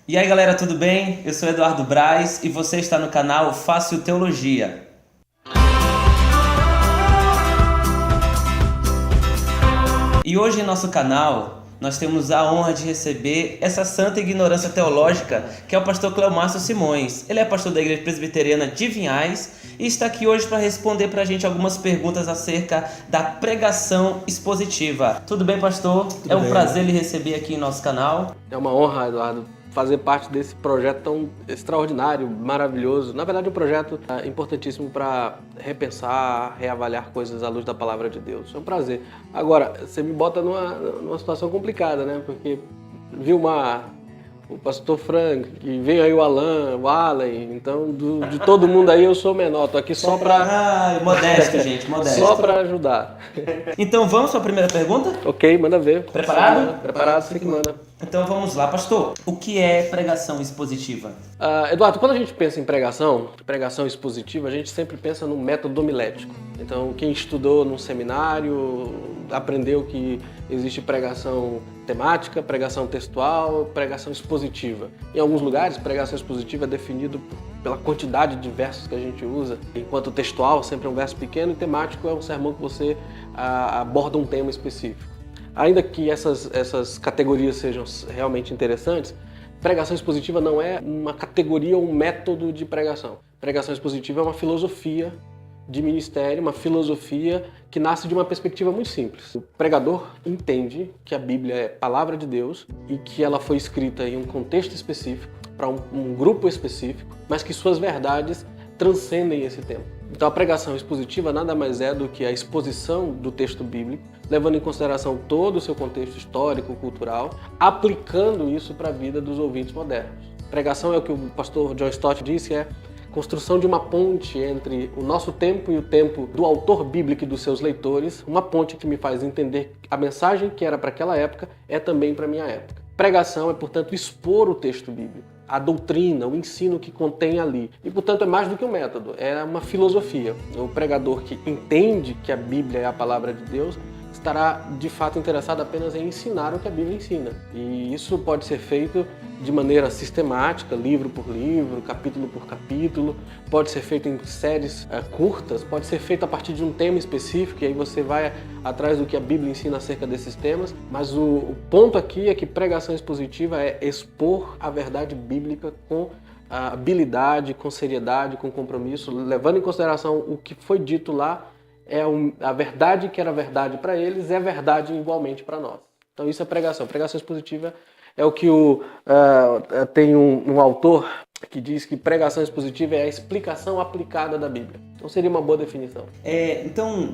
E aí galera, tudo bem? Eu sou Eduardo Braz e você está no canal Fácil Teologia. E hoje em nosso canal nós temos a honra de receber essa santa ignorância teológica que é o pastor Cleomárcio Simões. Ele é pastor da Igreja Presbiteriana de Vinhais e está aqui hoje para responder para a gente algumas perguntas acerca da pregação expositiva. Tudo bem, pastor? Tudo é um bem. prazer lhe receber aqui em nosso canal. É uma honra, Eduardo, fazer parte desse projeto tão extraordinário, maravilhoso. Na verdade, um projeto importantíssimo para repensar, reavaliar coisas à luz da palavra de Deus. É um prazer. Agora, você me bota numa situação complicada, né? Porque Vilmar, o pastor Frank, que veio aí o Alan, o Allen, então de todo mundo aí eu sou o menor. Tô aqui só para... Modesto, gente, modesto. Só para ajudar. Então vamos para a primeira pergunta? Ok, manda ver. Preparado? Preparado, você que manda. Então vamos lá, pastor. O que é pregação expositiva? Eduardo, quando a gente pensa em pregação expositiva, a gente sempre pensa no método homilético. Então, quem estudou num seminário aprendeu que existe pregação temática, pregação textual, pregação expositiva. Em alguns lugares, pregação expositiva é definido pela quantidade de versos que a gente usa, enquanto textual sempre é um verso pequeno e temático é um sermão que você aborda um tema específico. Ainda que essas categorias sejam realmente interessantes, pregação expositiva não é uma categoria ou um método de pregação. Pregação expositiva é uma filosofia de ministério, uma filosofia que nasce de uma perspectiva muito simples. O pregador entende que a Bíblia é palavra de Deus e que ela foi escrita em um contexto específico, para um grupo específico, mas que suas verdades transcendem esse tempo. Então a pregação expositiva nada mais é do que a exposição do texto bíblico, levando em consideração todo o seu contexto histórico, cultural, aplicando isso para a vida dos ouvintes modernos. Pregação é o que o pastor John Stott disse, é construção de uma ponte entre o nosso tempo e o tempo do autor bíblico e dos seus leitores, uma ponte que me faz entender a mensagem que era para aquela época é também para a minha época. Pregação é, portanto, expor o texto bíblico, a doutrina, o ensino que contém ali. E, portanto, é mais do que um método, é uma filosofia. O pregador que entende que a Bíblia é a palavra de Deus estará, de fato, interessado apenas em ensinar o que a Bíblia ensina. E isso pode ser feito de maneira sistemática, livro por livro, capítulo por capítulo, pode ser feito em séries curtas, pode ser feito a partir de um tema específico, e aí você vai atrás do que a Bíblia ensina acerca desses temas, mas o ponto aqui é que pregação expositiva é expor a verdade bíblica com habilidade, com seriedade, com compromisso, levando em consideração o que foi dito lá, a verdade que era verdade para eles é verdade igualmente para nós. Então isso é pregação. Pregação expositiva é o que tem um autor que diz que pregação expositiva é a explicação aplicada da Bíblia. Então seria uma boa definição. Então,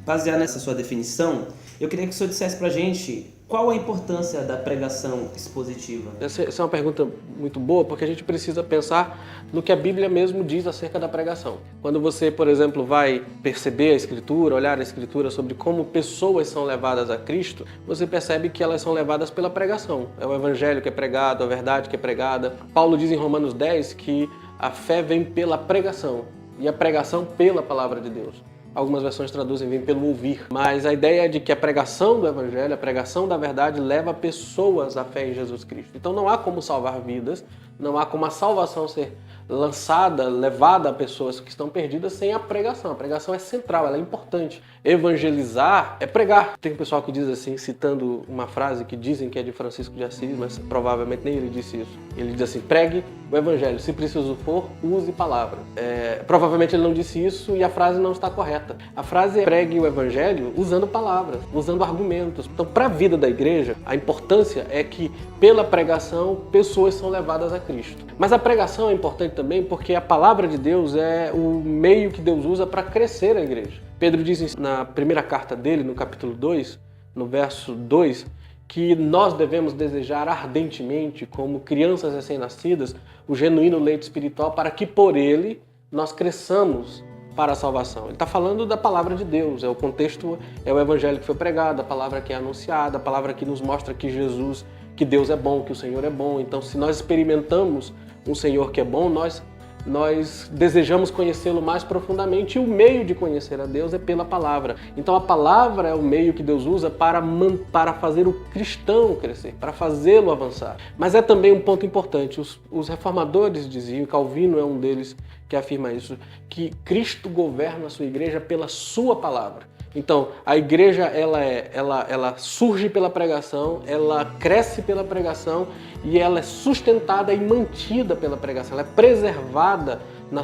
baseado nessa sua definição, eu queria que o senhor dissesse pra gente qual a importância da pregação expositiva. Essa é uma pergunta muito boa, porque a gente precisa pensar no que a Bíblia mesmo diz acerca da pregação. Quando você, por exemplo, vai perceber a Escritura, olhar a Escritura sobre como pessoas são levadas a Cristo, você percebe que elas são levadas pela pregação. É o Evangelho que é pregado, a verdade que é pregada. Paulo diz em Romanos 10 que a fé vem pela pregação e a pregação pela palavra de Deus. Algumas versões traduzem vem pelo ouvir, mas a ideia é de que a pregação do Evangelho, a pregação da verdade leva pessoas à fé em Jesus Cristo. Então não há como salvar vidas, não há como a salvação ser lançada, levada a pessoas que estão perdidas sem a pregação. A pregação é central, ela é importante. Evangelizar é pregar. Tem um pessoal que diz assim, citando uma frase que dizem que é de Francisco de Assis, mas provavelmente nem ele disse isso. Ele diz assim, pregue o Evangelho, se preciso for, use palavras. Provavelmente ele não disse isso e a frase não está correta. A frase é pregue o Evangelho usando palavras, usando argumentos. Então, para a vida da igreja, a importância é que, pela pregação, pessoas são levadas a Cristo. Mas a pregação é importante também porque a palavra de Deus é o meio que Deus usa para crescer a igreja. Pedro diz na primeira carta dele, no capítulo 2, no verso 2, que nós devemos desejar ardentemente, como crianças recém-nascidas, o genuíno leite espiritual para que por ele nós cresçamos para a salvação. Ele está falando da palavra de Deus, o contexto é o evangelho que foi pregado, a palavra que é anunciada, a palavra que nos mostra que Deus é bom, que o Senhor é bom. Então, se nós experimentamos um Senhor que é bom, nós nós desejamos conhecê-lo mais profundamente, e o meio de conhecer a Deus é pela palavra. Então a palavra é o meio que Deus usa para fazer o cristão crescer, para fazê-lo avançar. Mas é também um ponto importante, os reformadores diziam, Calvino é um deles que afirma isso, que Cristo governa a sua igreja pela sua palavra. Então, a igreja ela surge pela pregação, ela cresce pela pregação e ela é sustentada e mantida pela pregação. Ela é preservada na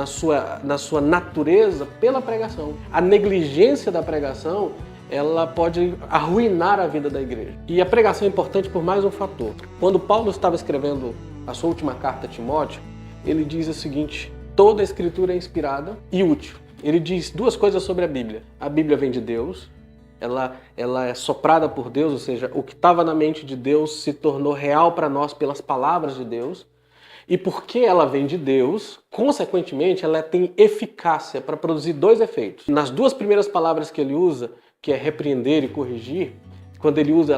sua natureza pela pregação. A negligência da pregação, ela pode arruinar a vida da igreja. E a pregação é importante por mais um fator. Quando Paulo estava escrevendo a sua última carta a Timóteo, ele diz o seguinte: toda a escritura é inspirada e útil. Ele diz duas coisas sobre a Bíblia. A Bíblia vem de Deus, ela é soprada por Deus, ou seja, o que estava na mente de Deus se tornou real para nós pelas palavras de Deus. E porque ela vem de Deus, consequentemente, ela tem eficácia para produzir dois efeitos. Nas duas primeiras palavras que ele usa, que é repreender e corrigir, quando ele usa,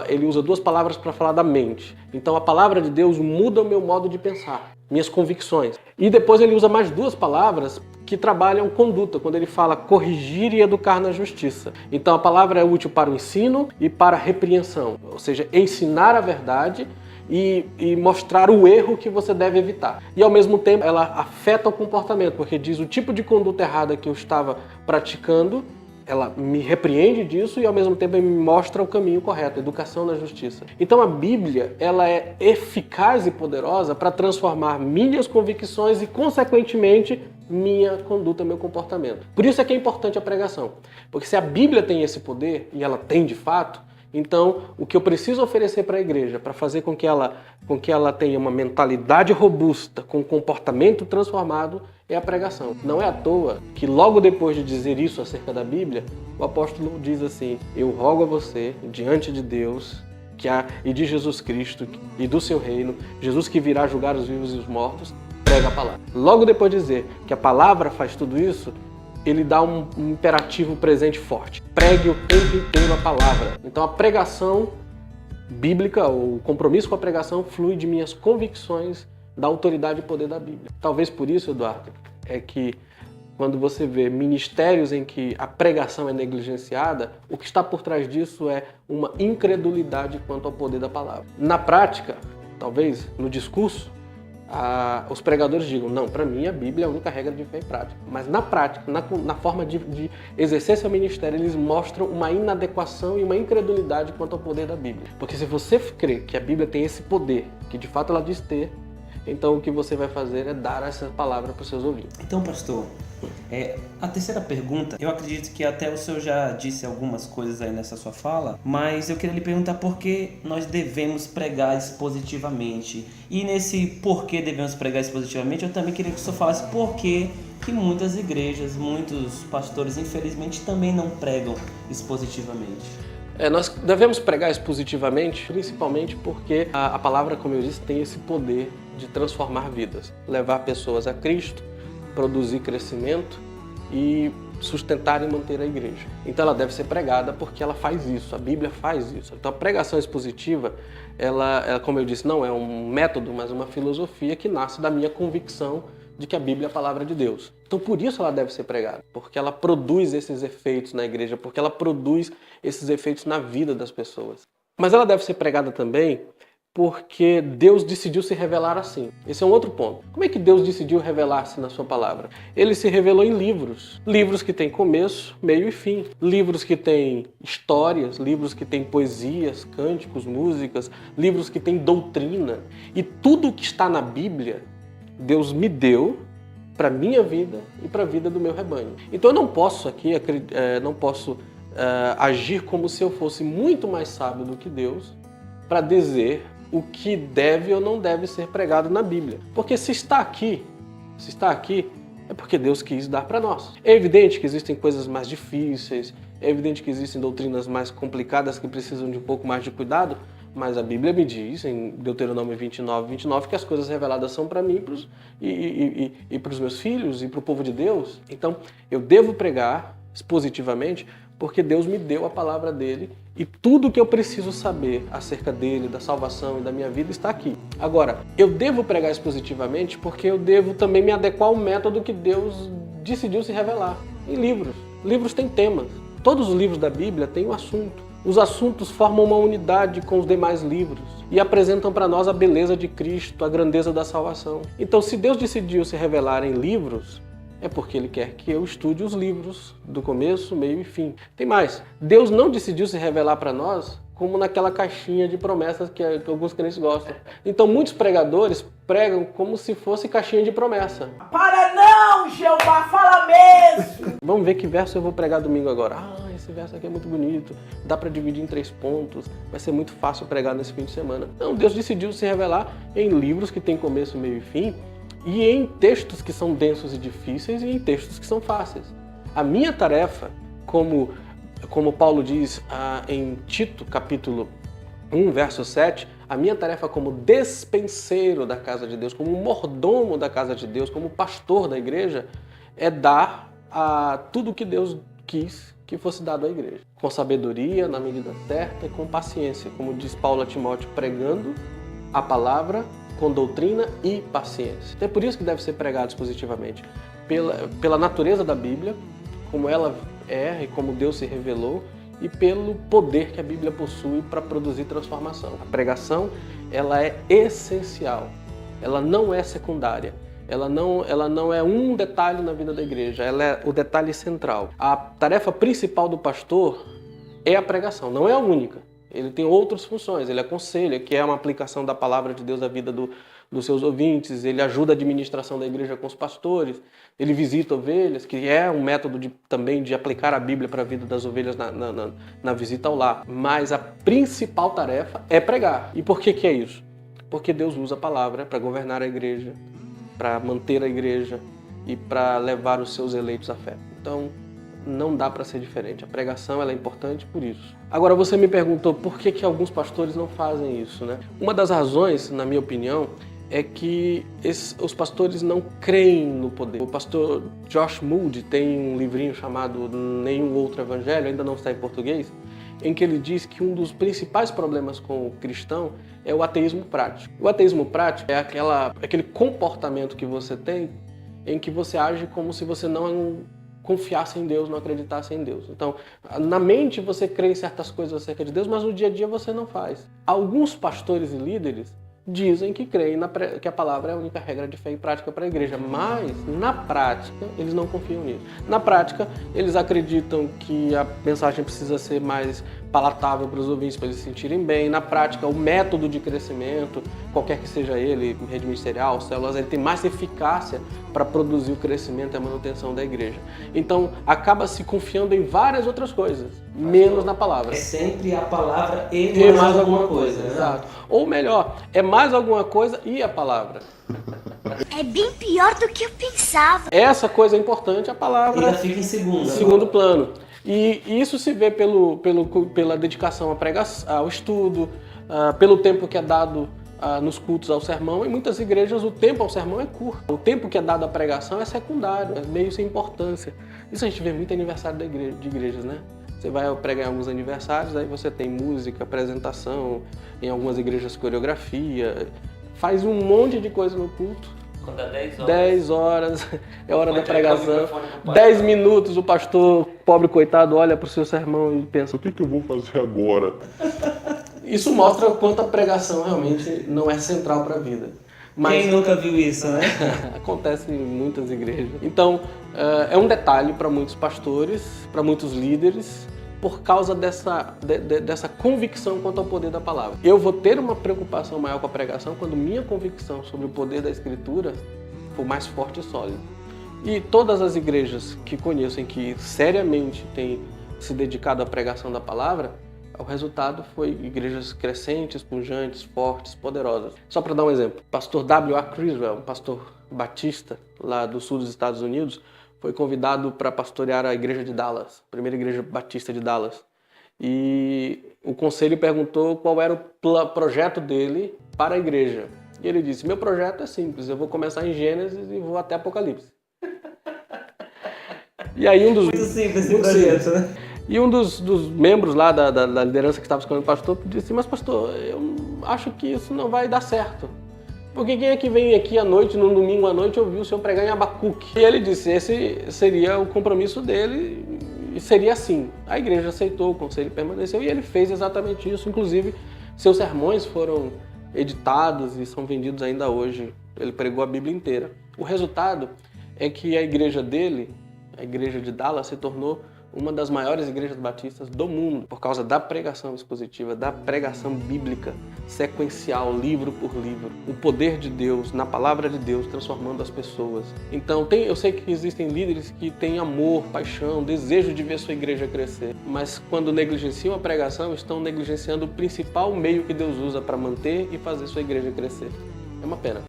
ele usa duas palavras para falar da mente. Então a palavra de Deus muda o meu modo de pensar, minhas convicções. E depois ele usa mais duas palavras que trabalham conduta, quando ele fala corrigir e educar na justiça. Então a palavra é útil para o ensino e para a repreensão, ou seja, ensinar a verdade e mostrar o erro que você deve evitar. E ao mesmo tempo ela afeta o comportamento, porque diz o tipo de conduta errada que eu estava praticando, ela me repreende disso e ao mesmo tempo me mostra o caminho correto, a educação na justiça. Então a Bíblia, ela é eficaz e poderosa para transformar minhas convicções e, consequentemente, minha conduta, meu comportamento. Por isso é que é importante a pregação. Porque se a Bíblia tem esse poder, e ela tem de fato, então o que eu preciso oferecer para a igreja, para fazer com que ela tenha uma mentalidade robusta, com um comportamento transformado, é a pregação. Não é à toa que logo depois de dizer isso acerca da Bíblia, o apóstolo diz assim: eu rogo a você, diante de Deus e de Jesus Cristo e do seu reino, Jesus que virá julgar os vivos e os mortos, prega a palavra. Logo depois de dizer que a palavra faz tudo isso, ele dá um imperativo presente forte. Pregue o tempo inteiro a palavra. Então a pregação bíblica, o compromisso com a pregação, flui de minhas convicções da autoridade e poder da Bíblia. Talvez por isso, Eduardo, é que quando você vê ministérios em que a pregação é negligenciada, o que está por trás disso é uma incredulidade quanto ao poder da palavra. Na prática, talvez no discurso, os pregadores digam: não, para mim a Bíblia é a única regra de fé e prática. Mas na prática, na forma de exercer seu ministério, eles mostram uma inadequação e uma incredulidade quanto ao poder da Bíblia. Porque se você crê que a Bíblia tem esse poder, que de fato ela diz ter, então o que você vai fazer é dar essa palavra para os seus ouvintes. Então, pastor, a terceira pergunta, eu acredito que até o senhor já disse algumas coisas aí nessa sua fala, mas eu queria lhe perguntar por que nós devemos pregar expositivamente. E nesse porquê devemos pregar expositivamente, eu também queria que o senhor falasse por que muitas igrejas, muitos pastores, infelizmente, também não pregam expositivamente. Nós devemos pregar expositivamente, principalmente porque a palavra, como eu disse, tem esse poder de transformar vidas, levar pessoas a Cristo, produzir crescimento e sustentar e manter a igreja. Então ela deve ser pregada porque ela faz isso, a Bíblia faz isso. Então a pregação expositiva, ela, como eu disse, não é um método, mas uma filosofia que nasce da minha convicção de que a Bíblia é a palavra de Deus. Então por isso ela deve ser pregada, porque ela produz esses efeitos na igreja, porque ela produz esses efeitos na vida das pessoas. Mas ela deve ser pregada também porque Deus decidiu se revelar assim. Esse é um outro ponto. Como é que Deus decidiu revelar-se na sua palavra? Ele se revelou em livros. Livros que têm começo, meio e fim. Livros que têm histórias, livros que têm poesias, cânticos, músicas, livros que têm doutrina. E tudo o que está na Bíblia, Deus me deu para a minha vida e para a vida do meu rebanho. Então eu não posso agir como se eu fosse muito mais sábio do que Deus para dizer o que deve ou não deve ser pregado na Bíblia. Porque se está aqui, é porque Deus quis dar para nós. É evidente que existem coisas mais difíceis, é evidente que existem doutrinas mais complicadas que precisam de um pouco mais de cuidado, mas a Bíblia me diz, em Deuteronômio 29, que as coisas reveladas são para mim e para os meus filhos e para o povo de Deus. Então, eu devo pregar expositivamente Porque Deus me deu a palavra dele e tudo que eu preciso saber acerca dele, da salvação e da minha vida está aqui. Agora, eu devo pregar expositivamente porque eu devo também me adequar ao método que Deus decidiu se revelar em livros. Livros têm temas. Todos os livros da Bíblia têm um assunto. Os assuntos formam uma unidade com os demais livros e apresentam para nós a beleza de Cristo, a grandeza da salvação. Então, se Deus decidiu se revelar em livros, é porque Ele quer que eu estude os livros do começo, meio e fim. Tem mais. Deus não decidiu se revelar para nós como naquela caixinha de promessas que alguns crentes gostam. Então, muitos pregadores pregam como se fosse caixinha de promessa. Para não, Jeová, fala mesmo! Vamos ver que verso eu vou pregar domingo agora. Esse verso aqui é muito bonito, dá para dividir em 3 pontos, vai ser muito fácil pregar nesse fim de semana. Não, Deus decidiu se revelar em livros que têm começo, meio e fim, e em textos que são densos e difíceis e em textos que são fáceis. A minha tarefa, como Paulo diz em Tito, capítulo 1, verso 7, a minha tarefa como despenseiro da casa de Deus, como mordomo da casa de Deus, como pastor da igreja, é dar tudo o que Deus quis que fosse dado à igreja. Com sabedoria, na medida certa e com paciência, como diz Paulo a Timóteo, pregando a palavra com doutrina e paciência. Então é por isso que deve ser pregado expositivamente. Pela natureza da Bíblia, como ela é e como Deus se revelou, e pelo poder que a Bíblia possui para produzir transformação. A pregação, ela é essencial, ela não é secundária. Ela não é um detalhe na vida da igreja, ela é o detalhe central. A tarefa principal do pastor é a pregação, não é a única. Ele tem outras funções, ele aconselha, que é uma aplicação da palavra de Deus à vida dos seus ouvintes, ele ajuda a administração da igreja com os pastores, ele visita ovelhas, que é um método também de aplicar a Bíblia para a vida das ovelhas na visita ao lar. Mas a principal tarefa é pregar. E por que é isso? Porque Deus usa a palavra para governar a igreja, para manter a igreja e para levar os seus eleitos à fé. Então, não dá para ser diferente. A pregação ela é importante por isso. Agora, você me perguntou por que alguns pastores não fazem isso, né? Uma das razões, na minha opinião, é que os pastores não creem no poder. O pastor Josh Moody tem um livrinho chamado Nenhum Outro Evangelho, ainda não está em português, em que ele diz que um dos principais problemas com o cristão é o ateísmo prático. O ateísmo prático é aquele comportamento que você tem em que você age como se você não confiasse em Deus, não acreditasse em Deus. Então, na mente você crê em certas coisas acerca de Deus, mas no dia a dia você não faz. Alguns pastores e líderes dizem que creem que a palavra é a única regra de fé e prática para a igreja, mas na prática eles não confiam nisso. Na prática eles acreditam que a mensagem precisa ser mais palatável para os ouvintes, para eles se sentirem bem. Na prática, o método de crescimento, qualquer que seja ele, rede ministerial, células, ele tem mais eficácia para produzir o crescimento e a manutenção da igreja. Então, acaba se confiando em várias outras coisas, menos na palavra. É sempre a palavra e mais alguma coisa. Né? Exato. Ou melhor, é mais alguma coisa e a palavra. É bem pior do que eu pensava. Essa coisa é importante, a palavra ainda fica em segundo plano. E isso se vê pela dedicação à pregação, ao estudo, pelo tempo que é dado nos cultos ao sermão. Em muitas igrejas o tempo ao sermão é curto. O tempo que é dado à pregação é secundário, é meio sem importância. Isso a gente vê muito em aniversário de igrejas, né? Você vai pregar em alguns aniversários, aí você tem música, apresentação, em algumas igrejas coreografia, faz um monte de coisa no culto. Quando dá 10 horas. 10 horas, é hora da pregação. 10 minutos, o pastor, pobre coitado, olha para o seu sermão e pensa: o que eu vou fazer agora? Isso mostra o quanto a pregação realmente não é central para a vida. Mas quem nunca viu isso, né? acontece em muitas igrejas. Então, é um detalhe para muitos pastores, para muitos líderes, por causa dessa convicção quanto ao poder da palavra. Eu vou ter uma preocupação maior com a pregação quando minha convicção sobre o poder da Escritura for mais forte e sólida. E todas as igrejas que conheço em que seriamente têm se dedicado à pregação da palavra, o resultado foi igrejas crescentes, pujantes, fortes, poderosas. Só para dar um exemplo, o pastor W.A. Criswell, um pastor batista lá do sul dos Estados Unidos, foi convidado para pastorear a igreja de Dallas, a primeira igreja batista de Dallas. E o conselho perguntou qual era o projeto dele para a igreja. E ele disse: meu projeto é simples, eu vou começar em Gênesis e vou até Apocalipse. E aí Muito simples esse projeto, né? E um dos membros lá da liderança que estava escolhendo o pastor disse, mas pastor, eu acho que isso não vai dar certo. Porque quem é que vem aqui à noite, num domingo à noite, ouvir o senhor pregar em Abacuque? E ele disse, esse seria o compromisso dele e seria assim. A igreja aceitou, o conselho permaneceu e ele fez exatamente isso. Inclusive, seus sermões foram editados e são vendidos ainda hoje. Ele pregou a Bíblia inteira. O resultado é que a igreja dele, a igreja de Dallas, se tornou uma das maiores igrejas batistas do mundo, por causa da pregação expositiva, da pregação bíblica, sequencial, livro por livro. O poder de Deus, na palavra de Deus, transformando as pessoas. Então, eu sei que existem líderes que têm amor, paixão, desejo de ver sua igreja crescer, mas quando negligenciam a pregação, estão negligenciando o principal meio que Deus usa para manter e fazer sua igreja crescer. É uma pena.